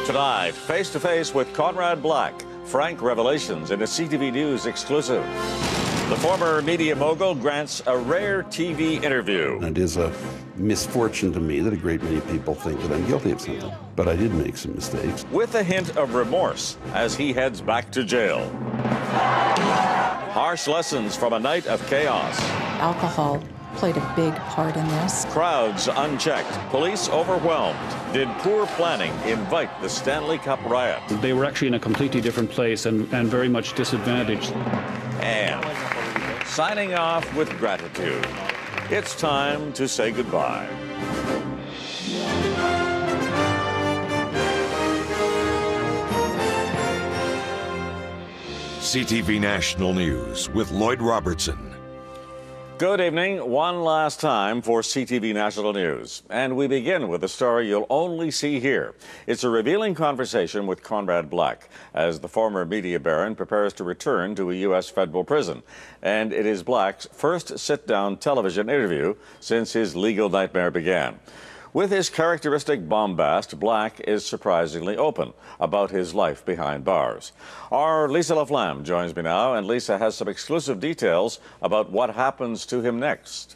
Tonight, face-to-face with Conrad Black. Frank revelations in a CTV News exclusive. The former media mogul grants a rare TV interview. It is a misfortune to me that a great many people think that I'm guilty of something. But I did make some mistakes. With a hint of remorse as he heads back to jail. Harsh lessons from a night of chaos. Alcohol played a big part in this. Crowds unchecked, police overwhelmed. Did poor planning invite the Stanley Cup riot? They were actually in a completely different place and very much disadvantaged. And signing off with gratitude. It's time to say goodbye. CTV National News with Lloyd Robertson. Good evening, one last time for CTV National News. And we begin with a story you'll only see here. It's a revealing conversation with Conrad Black as the former media baron prepares to return to a U.S. federal prison. And it is Black's first sit-down television interview since his legal nightmare began. With his characteristic bombast, Black is surprisingly open about his life behind bars. Our Lisa LaFlamme joins me now, and Lisa has some exclusive details about what happens to him next.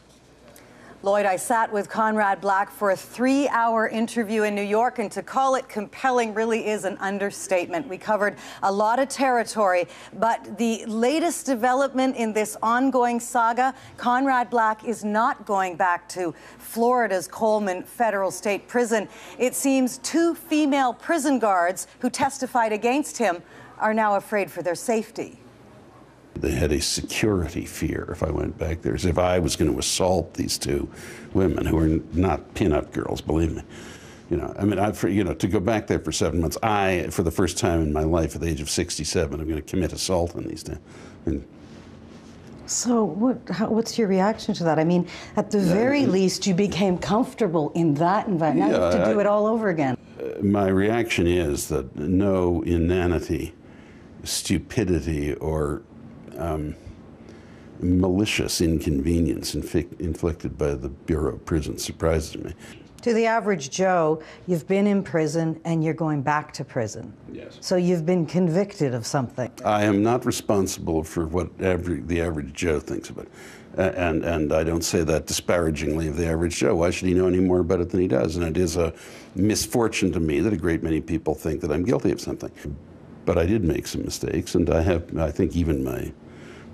Lloyd, I sat with Conrad Black for a 3-hour interview in New York, and to call it compelling really is an understatement. We covered a lot of territory, but the latest development in this ongoing saga, Conrad Black is not going back to Florida's Coleman Federal State Prison. It seems 2 female prison guards who testified against him are now afraid for their safety. They had a security fear if I went back there, as if I was going to assault these 2 women who are not pin-up girls, believe me. You know, I mean, to go back there for 7 months, for the first time in my life at the age of 67, I'm going to commit assault on these 2. So what's your reaction to that? I mean, at the very least, you became comfortable in that environment. Now you have to do it all over again. My reaction is that no inanity, stupidity, or malicious inconvenience inflicted by the Bureau of Prisons surprises me. To the average Joe, you've been in prison and you're going back to prison. Yes. So you've been convicted of something. I am not responsible for what the average Joe thinks of it. And I don't say that disparagingly of the average Joe. Why should he know any more about it than he does? And it is a misfortune to me that a great many people think that I'm guilty of something. But I did make some mistakes, and I think even my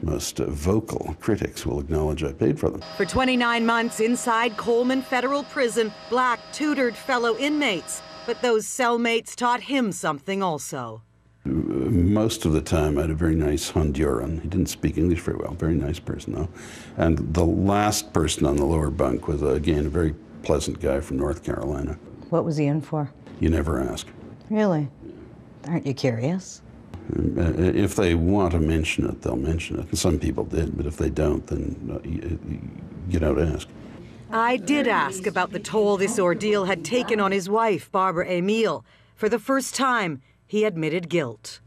most vocal critics will acknowledge I paid for them. For 29 months inside Coleman Federal Prison, Black tutored fellow inmates, but those cellmates taught him something also. Most of the time I had a very nice Honduran. He didn't speak English very well, very nice person though. And the last person on the lower bunk was, again, a very pleasant guy from North Carolina. What was he in for? You never ask. Really? Aren't you curious? If they want to mention it, they'll mention it. And some people did, but if they don't, then you don't ask. I did ask about the toll this ordeal had taken on his wife, Barbara Emile. For the first time, he admitted guilt.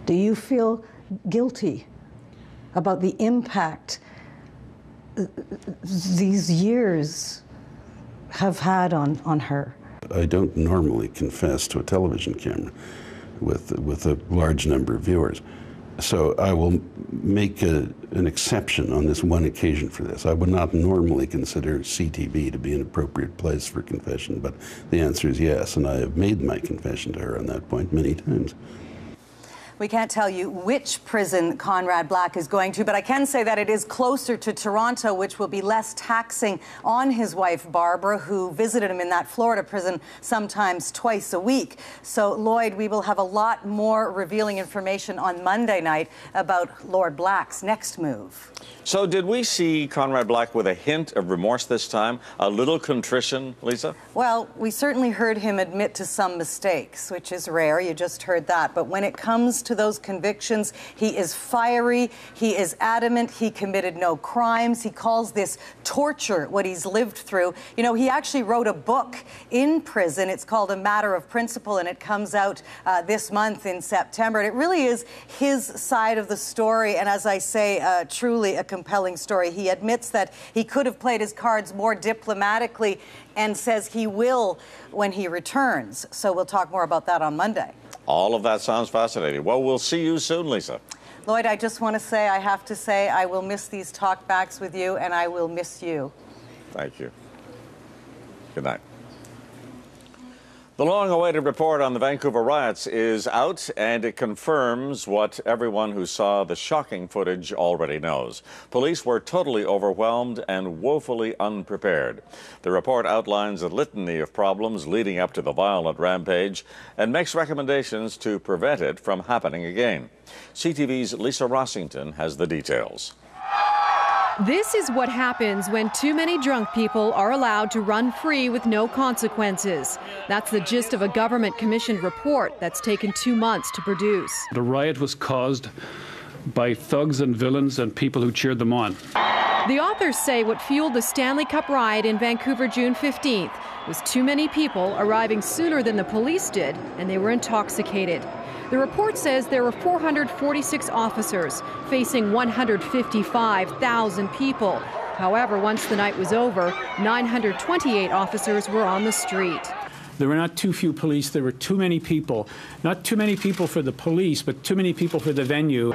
Do you feel guilty about the impact these years have had on her? I don't normally confess to a television camera with a large number of viewers. So I will make an exception on this one occasion for this. I would not normally consider CTV to be an appropriate place for confession, but the answer is yes, and I have made my confession to her on that point many times. We can't tell you which prison Conrad Black is going to, but I can say that it is closer to Toronto, which will be less taxing on his wife, Barbara, who visited him in that Florida prison sometimes twice a week. So, Lloyd, we will have a lot more revealing information on Monday night about Lord Black's next move. So did we see Conrad Black with a hint of remorse this time? A little contrition, Lisa? Well, we certainly heard him admit to some mistakes, which is rare. You just heard that. But when it comes to those convictions. He is fiery. He is adamant. He committed no crimes. He calls this torture, what he's lived through. You know, he actually wrote a book in prison. It's called A Matter of Principle, and it comes out this month in September. And it really is his side of the story, and as I say, truly a compelling story. He admits that he could have played his cards more diplomatically and says he will when he returns. So we'll talk more about that on Monday. All of that sounds fascinating. Well, we'll see you soon, Lisa. Lloyd, I just want to say, I have to say, I will miss these talkbacks with you, and I will miss you. Thank you. Good night. The long-awaited report on the Vancouver riots is out, and it confirms what everyone who saw the shocking footage already knows. Police were totally overwhelmed and woefully unprepared. The report outlines a litany of problems leading up to the violent rampage and makes recommendations to prevent it from happening again. CTV's Lisa Rossington has the details. This is what happens when too many drunk people are allowed to run free with no consequences. That's the gist of a government-commissioned report that's taken 2 months to produce. The riot was caused by thugs and villains and people who cheered them on. The authors say what fueled the Stanley Cup riot in Vancouver June 15th was too many people arriving sooner than the police did, and they were intoxicated. The report says there were 446 officers facing 155,000 people. However, once the night was over, 928 officers were on the street. There were not too few police, there were too many people. Not too many people for the police, but too many people for the venue.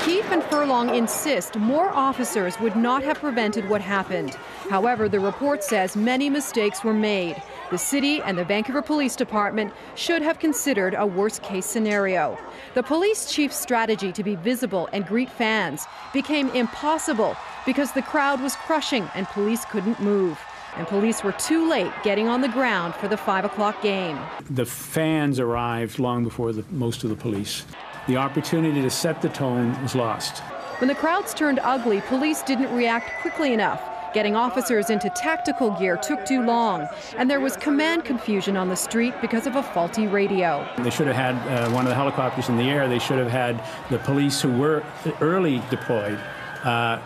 Keefe and Furlong insist more officers would not have prevented what happened. However, the report says many mistakes were made. The city and the Vancouver Police Department should have considered a worst-case scenario. The police chief's strategy to be visible and greet fans became impossible because the crowd was crushing and police couldn't move. And police were too late getting on the ground for the 5 o'clock game. The fans arrived long before most of the police. The opportunity to set the tone was lost. When the crowds turned ugly, police didn't react quickly enough. Getting officers into tactical gear took too long, and there was command confusion on the street because of a faulty radio. They should have had one of the helicopters in the air. They should have had the police who were early deployed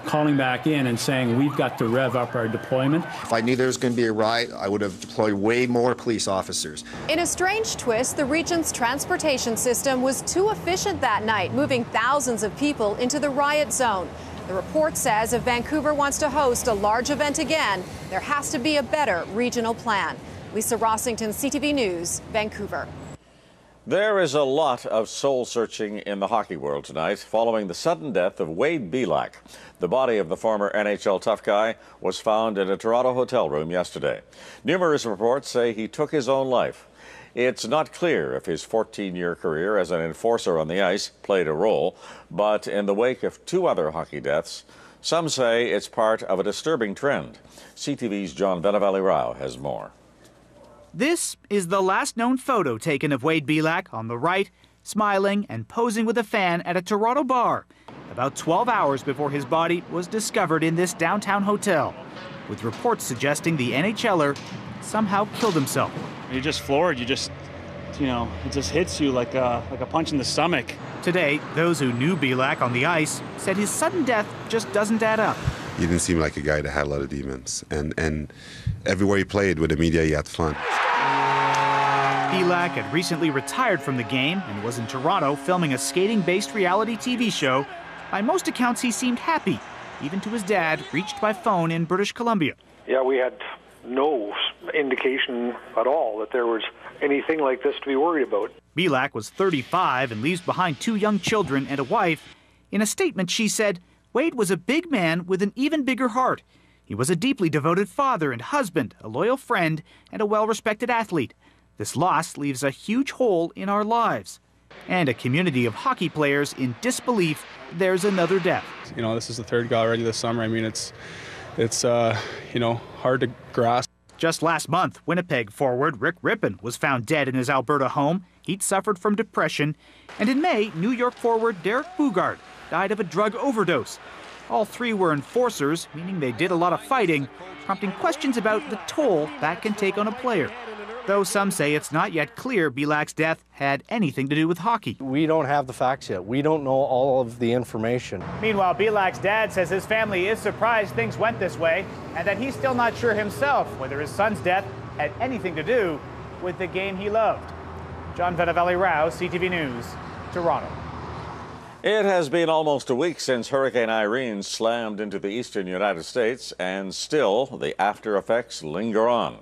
calling back in and saying, we've got to rev up our deployment. If I knew there was going to be a riot, I would have deployed way more police officers. In a strange twist, the region's transportation system was too efficient that night, moving thousands of people into the riot zone. The report says if Vancouver wants to host a large event again, there has to be a better regional plan. Lisa Rossington, CTV News, Vancouver. There is a lot of soul-searching in the hockey world tonight following the sudden death of Wade Belak. The body of the former NHL tough guy was found in a Toronto hotel room yesterday. Numerous reports say he took his own life. It's not clear if his 14-year career as an enforcer on the ice played a role, but in the wake of 2 other hockey deaths, some say it's part of a disturbing trend. CTV's John Benavalli-Rao has more. This is the last known photo taken of Wade Belak on the right, smiling and posing with a fan at a Toronto bar, about 12 hours before his body was discovered in this downtown hotel, with reports suggesting the NHLer somehow killed himself. You're just floored. It just hits you like a punch in the stomach. Today, those who knew Belak on the ice said his sudden death just doesn't add up. He didn't seem like a guy that had a lot of demons. And everywhere he played with the media, he had fun. Belak had recently retired from the game and was in Toronto filming a skating-based reality TV show. By most accounts, he seemed happy, even to his dad, reached by phone in British Columbia. Yeah, we had no indication at all that there was anything like this to be worried about. Belak was 35 and leaves behind 2 young children and a wife. In a statement, she said, Wade was a big man with an even bigger heart. He was a deeply devoted father and husband, a loyal friend, and a well-respected athlete. This loss leaves a huge hole in our lives. And a community of hockey players in disbelief there's another death. You know, this is the 3rd guy already this summer. I mean, it's hard to grasp. Just last month, Winnipeg forward Rick Rippon was found dead in his Alberta home. He'd suffered from depression. And in May, New York forward Derek Boogaard died of a drug overdose. All 3 were enforcers, meaning they did a lot of fighting, prompting questions about the toll that can take on a player. though some say it's not yet clear Bilak's death had anything to do with hockey. We don't have the facts yet. We don't know all of the information. Meanwhile, Bilak's dad says his family is surprised things went this way and that he's still not sure himself whether his son's death had anything to do with the game he loved. John Vedavelli Rao, CTV News, Toronto. It has been almost a week since Hurricane Irene slammed into the eastern United States, and still the after effects linger on.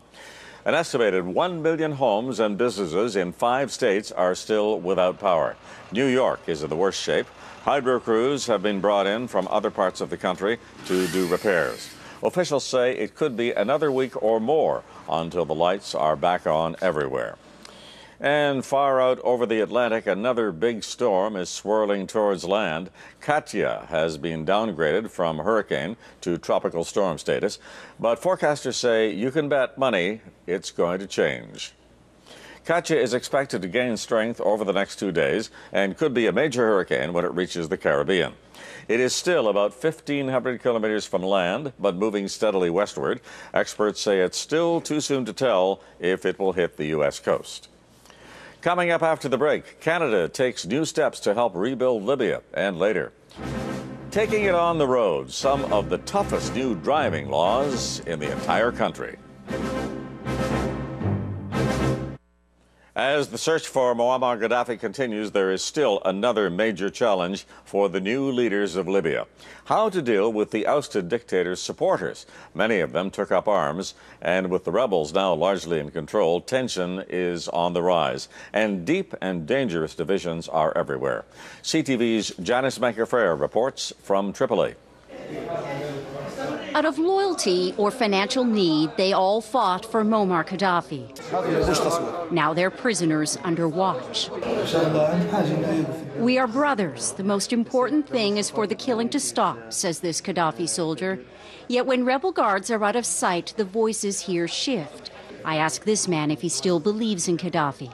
An estimated 1 million homes and businesses in 5 states are still without power. New York is in the worst shape. Hydro crews have been brought in from other parts of the country to do repairs. Officials say it could be another week or more until the lights are back on everywhere. And far out over the Atlantic, another big storm is swirling towards land. Katia has been downgraded from hurricane to tropical storm status, but forecasters say you can bet money it's going to change. Katia is expected to gain strength over the next 2 days and could be a major hurricane when it reaches the Caribbean. It is still about 1,500 kilometers from land, but moving steadily westward. Experts say it's still too soon to tell if it will hit the U.S. coast. Coming up after the break, Canada takes new steps to help rebuild Libya, and later, taking it on the road, some of the toughest new driving laws in the entire country. As the search for Muammar Gaddafi continues, there is still another major challenge for the new leaders of Libya. How to deal with the ousted dictator's supporters. Many of them took up arms, and with the rebels now largely in control, tension is on the rise, and deep and dangerous divisions are everywhere. CTV's Janice Maker-Frere reports from Tripoli. Out of loyalty or financial need, they all fought for Muammar Gaddafi. Now they're prisoners under watch. We are brothers. The most important thing is for the killing to stop, says this Gaddafi soldier. Yet when rebel guards are out of sight, the voices here shift. I ask this man if he still believes in Gaddafi.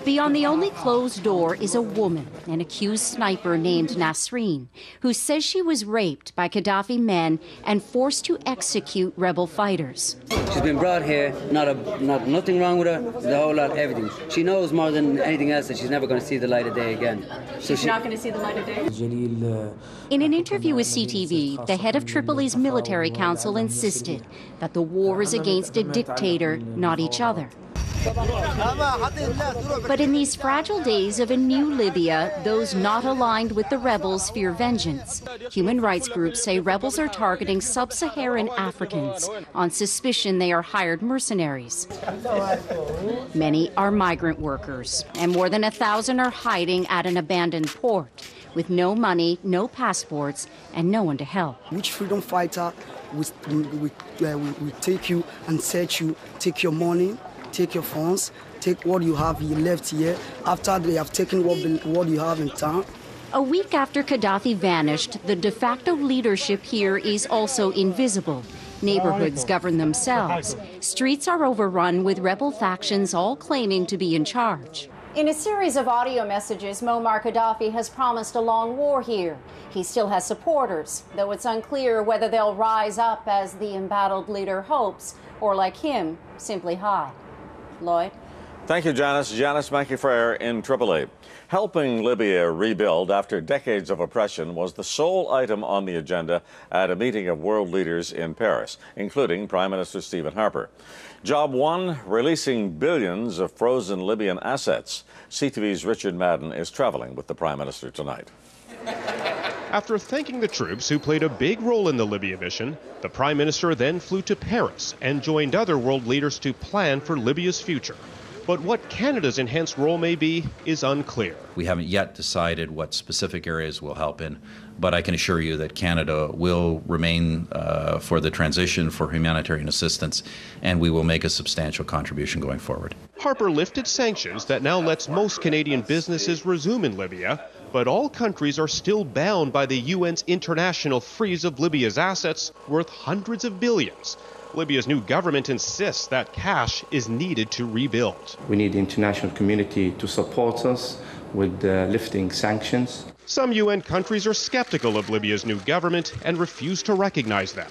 Beyond the only closed door is a woman, an accused sniper named Nasreen, who says she was raped by Gaddafi men and forced to execute rebel fighters. She's been brought here, nothing wrong with her, the whole lot, everything. She knows more than anything else that she's never going to see the light of day again. She's not going to see the light of day? In an interview with CTV, the head of Tripoli's military council insisted that the war is against a dictator, not each other. But in these fragile days of a new Libya, those not aligned with the rebels fear vengeance. Human rights groups say rebels are targeting sub-Saharan Africans on suspicion they are hired mercenaries. Many are migrant workers, and more than 1,000 are hiding at an abandoned port with no money, no passports, and no one to help. Which freedom fighter will take you and search you, take your money, take your phones, take what you have left here after they have taken what you have in town? A week after Gaddafi vanished, the de facto leadership here is also invisible. Neighborhoods govern themselves. Streets are overrun with rebel factions all claiming to be in charge. In a series of audio messages, Muammar Gaddafi has promised a long war here. He still has supporters, though it's unclear whether they'll rise up as the embattled leader hopes, or like him, simply hide. Lloyd? Thank you, Janice. Janice Maker-Frere in Tripoli. Helping Libya rebuild after decades of oppression was the sole item on the agenda at a meeting of world leaders in Paris, including Prime Minister Stephen Harper. Job one, releasing billions of frozen Libyan assets. CTV's Richard Madden is traveling with the Prime Minister tonight. After thanking the troops who played a big role in the Libya mission, the Prime Minister then flew to Paris and joined other world leaders to plan for Libya's future. But what Canada's enhanced role may be is unclear. We haven't yet decided what specific areas we'll help in, but I can assure you that Canada will remain for the transition for humanitarian assistance, and we will make a substantial contribution going forward. Harper lifted sanctions that now lets most Canadian businesses resume in Libya, but all countries are still bound by the UN's international freeze of Libya's assets worth hundreds of billions. Libya's new government insists that cash is needed to rebuild. We need the international community to support us with lifting sanctions. Some UN countries are skeptical of Libya's new government and refuse to recognize them.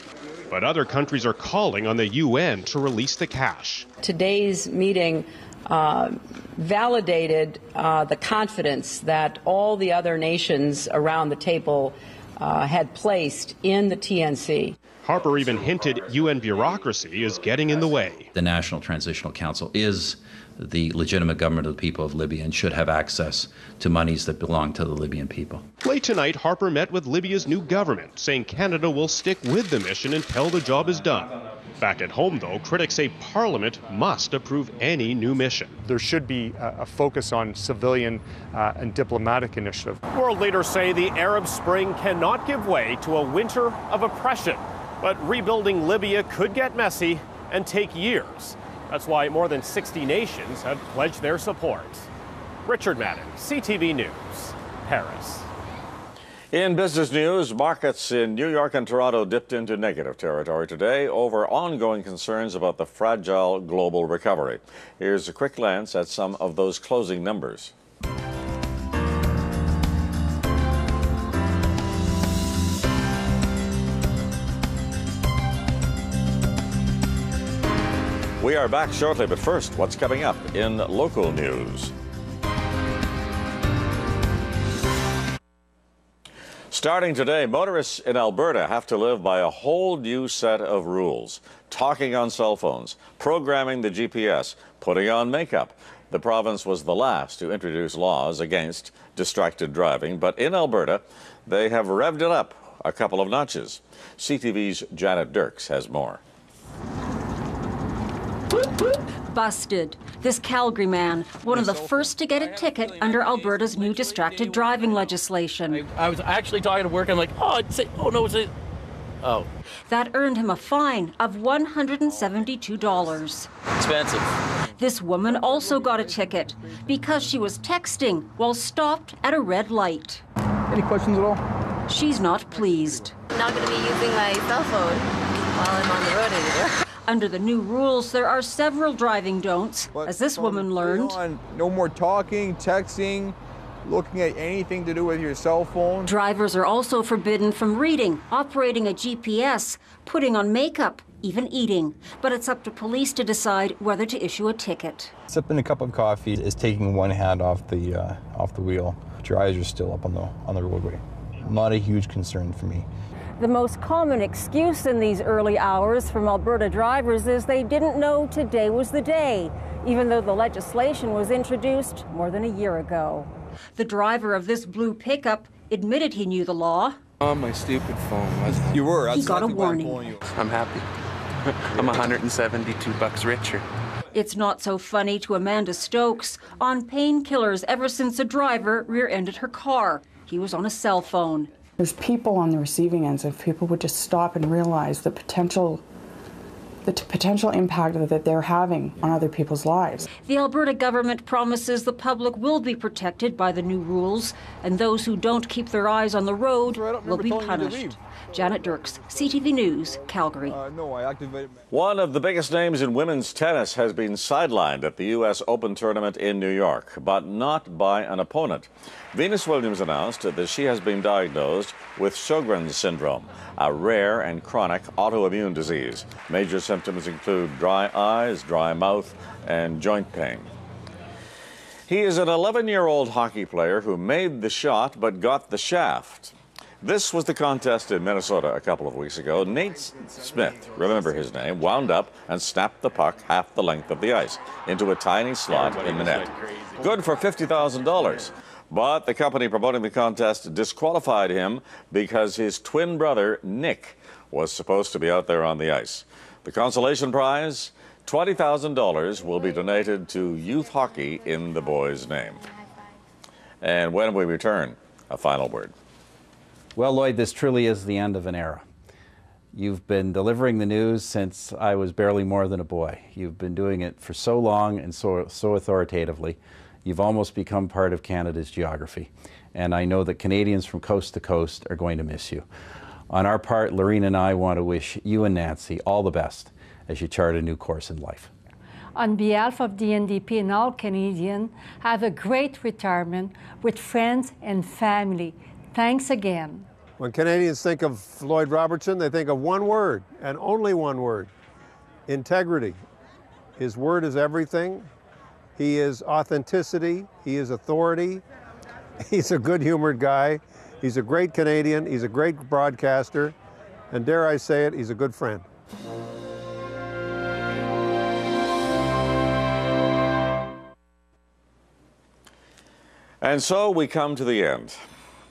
But other countries are calling on the UN to release the cash. Today's meeting validated the confidence that all the other nations around the table had placed in the TNC. Harper even hinted UN bureaucracy is getting in the way. The National Transitional Council is the legitimate government of the people of Libya and should have access to monies that belong to the Libyan people. Late tonight, Harper met with Libya's new government, saying Canada will stick with the mission until the job is done. Back at home, though, critics say Parliament must approve any new mission. There should be a focus on civilian and diplomatic initiative. World leaders say the Arab Spring cannot give way to a winter of oppression. But rebuilding Libya could get messy and take years. That's why more than 60 nations have pledged their support. Richard Madden, CTV News, Paris. In business news, markets in New York and Toronto dipped into negative territory today over ongoing concerns about the fragile global recovery. Here's a quick glance at some of those closing numbers. We are back shortly, but first, what's coming up in local news? Starting today, motorists in Alberta have to live by a whole new set of rules. Talking on cell phones, programming the GPS, putting on makeup. The province was the last to introduce laws against distracted driving, but in Alberta, they have revved it up a couple of notches. CTV's Janet Dirks has more. Busted. This Calgary man, one of the first to get a ticket under Alberta's new distracted driving legislation. I was actually talking to work, I'm like, oh. That earned him a fine of $172. Expensive. This woman also got a ticket because she was texting while stopped at a red light. Any questions at all? She's not pleased. I'm not going to be using my cell phone while I'm on the road anymore. Under the new rules, there are several driving don'ts, as this woman learned. No more talking, texting, looking at anything to do with your cell phone. Drivers are also forbidden from reading, operating a GPS, putting on makeup, even eating. But it's up to police to decide whether to issue a ticket. Sipping a cup of coffee is taking one hand off the wheel. Your eyes are still up on the roadway. Not a huge concern for me. The most common excuse in these early hours from Alberta drivers is they didn't know today was the day, even though the legislation was introduced more than a year ago. The driver of this blue pickup admitted he knew the law. On my stupid phone. You were. He got a warning. I'm happy. I'm $172 richer. It's not so funny to Amanda Stokes, on painkillers ever since a driver rear-ended her car. He was on a cell phone. There's people on the receiving ends. If people would just stop and realize the potential impact that they're having on other people's lives. The Alberta government promises the public will be protected by the new rules, and those who don't keep their eyes on the road will be punished. Janet Dirks, CTV News, Calgary. One of the biggest names in women's tennis has been sidelined at the U.S. Open tournament in New York, but not by an opponent. Venus Williams announced that she has been diagnosed with Sjogren's syndrome, a rare and chronic autoimmune disease. Major symptoms include dry eyes, dry mouth, and joint pain. He is an 11-year-old hockey player who made the shot but got the shaft. This was the contest in Minnesota a couple of weeks ago. Nate Smith, remember his name, wound up and snapped the puck half the length of the ice into a tiny slot in the net. Good for $50,000. But the company promoting the contest disqualified him because his twin brother, Nick, was supposed to be out there on the ice. The consolation prize, $20,000, will be donated to youth hockey in the boy's name. And when we return, a final word. Well, Lloyd, this truly is the end of an era. You've been delivering the news since I was barely more than a boy. You've been doing it for so long and so authoritatively. You've almost become part of Canada's geography. And I know that Canadians from coast to coast are going to miss you. On our part, Lorene and I want to wish you and Nancy all the best as you chart a new course in life. On behalf of the NDP and all Canadians, have a great retirement with friends and family. Thanks again. When Canadians think of Lloyd Robertson, they think of one word, and only one word: integrity. His word is everything. He is authenticity. He is authority. He's a good-humored guy. He's a great Canadian. He's a great broadcaster. And dare I say it, he's a good friend. And so we come to the end.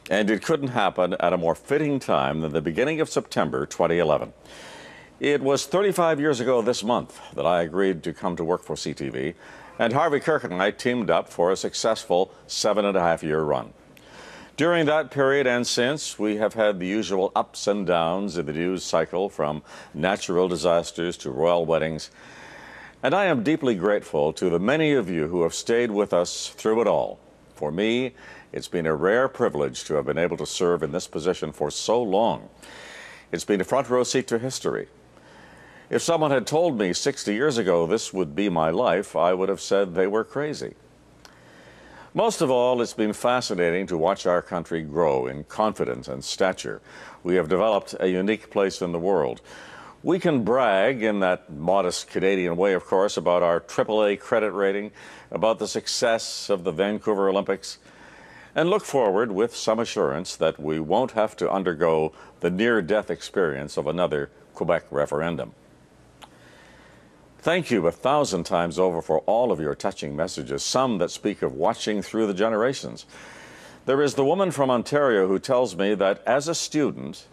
And it couldn't happen at a more fitting time than the beginning of September 2011. It was 35 years ago this month that I agreed to come to work for CTV, and Harvey Kirk and I teamed up for a successful 7.5-year run. During that period and since, we have had the usual ups and downs in the news cycle, from natural disasters to royal weddings. And I am deeply grateful to the many of you who have stayed with us through it all. For me, it's been a rare privilege to have been able to serve in this position for so long. It's been a front row seat to history. If someone had told me 60 years ago this would be my life, I would have said they were crazy. Most of all, it's been fascinating to watch our country grow in confidence and stature. We have developed a unique place in the world. We can brag, in that modest Canadian way, of course, about our AAA credit rating, about the success of the Vancouver Olympics, and look forward with some assurance that we won't have to undergo the near-death experience of another Quebec referendum. Thank you 1,000 times over for all of your touching messages, some that speak of watching through the generations. There is the woman from Ontario who tells me that as a student,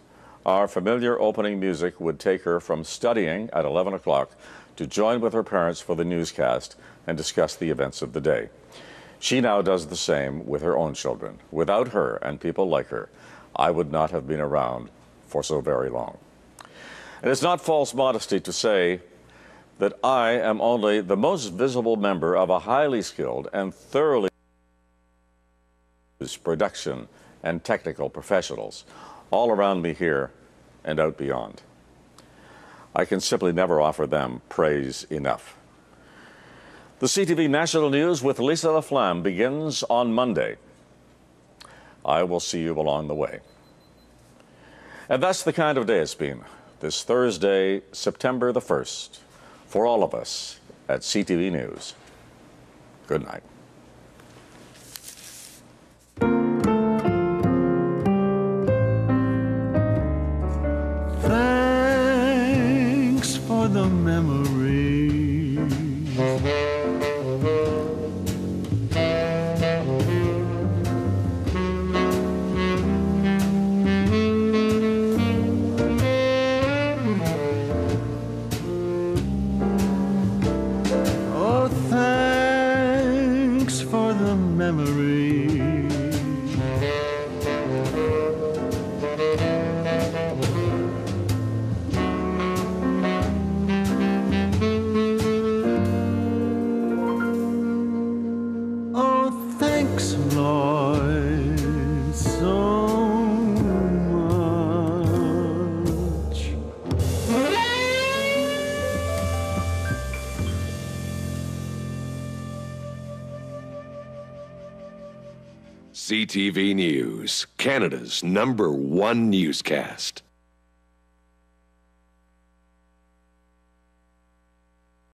our familiar opening music would take her from studying at 11 o'clock to join with her parents for the newscast and discuss the events of the day. She now does the same with her own children. Without her and people like her, I would not have been around for so very long. And it's not false modesty to say that I am only the most visible member of a highly skilled and thoroughly production and technical professionals all around me here and out beyond. I can simply never offer them praise enough. The CTV National News with Lisa LaFlamme begins on Monday. I will see you along the way. And that's the kind of day it's been, this Thursday, September the 1st, for all of us at CTV News. Good night. Thanks for the memory. Oh, thanks for the memory. Oh, thanks, Lloyd, so much. CTV News, Canada's #1 newscast.